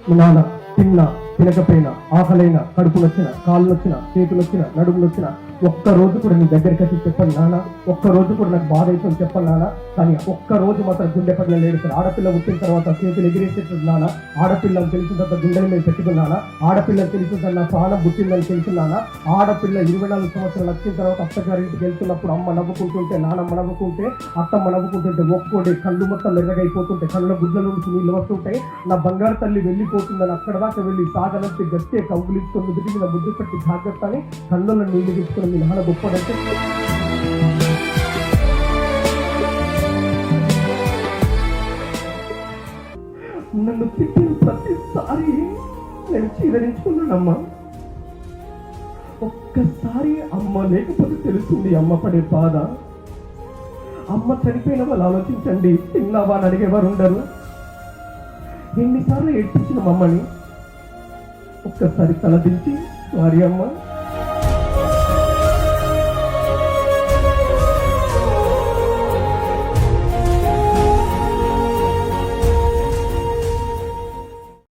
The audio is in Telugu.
మీ నాన్న తిన్నా తినకపోయినా, ఆకలైనా, కడుపు నొచ్చిన, కాళ్ళు నొచ్చిన, చేతులు వచ్చిన, నడుము నొచ్చిన, ఒక్క రోజు కూడా నీ దగ్గరికి వచ్చి చెప్పండి నాన్న, ఒక్క రోజు కూడా నాకు బాధ అవుతుంది చెప్పండి నాన్న. కానీ ఒక్క రోజు మాత్రం గుండె పట్ల లేడు సార్. ఆడపిల్ల పుట్టిన తర్వాత చేతులు ఎగిరేసేటది నాన్న, ఆడపిల్లని తెలిసిన తర్వాత గుండెల మీద పెట్టుకున్నానా, ఆడపిల్లని తెలిసిన తర్వాత నా ప్రాణం పుట్టిందని తెలుసున్నానా, ఆడపిల్ల 24 సంవత్సరాలు వచ్చిన తర్వాత అత్తగారింటికి వెళ్తున్నప్పుడు అమ్మ నవ్వుకుంటుంటే, నానమ్మ నవ్వుకుంటే, అత్తమ్మ నవ్వుకుంటుంటే, ఒక్కోటి కళ్ళు మొత్తం ఎర్రగైపోతుంటే, కళ్ళ గుడ్ల నుంచి నీళ్ళు వస్తుంటాయి. నా బంగారు తల్లి వెళ్ళిపోతుందని అక్కడ దాకా వెళ్ళి సాగనంటే గట్టే కౌగులించుకొని ముద్దు మీద ముద్దు పెట్టి జాగ్రత్త అని కళ్ళలో నీళ్లు తీసుకుని మీ నాన్న గొప్పడంటే నన్ను తిట్టిన ప్రతిసారి నేను చీదరించుకున్నానమ్మా. ఒక్కసారి అమ్మ లేకపోతే తెలుస్తుంది అమ్మ పడే బాధ. అమ్మ చనిపోయిన వాళ్ళు ఆలోచించండి, తిన్నావా అని అడిగేవారు ఉండరు. ఎన్నిసార్లు ఏడ్పించిన మమ్మని ఒక్కసారి తలదించి సారీ అమ్మ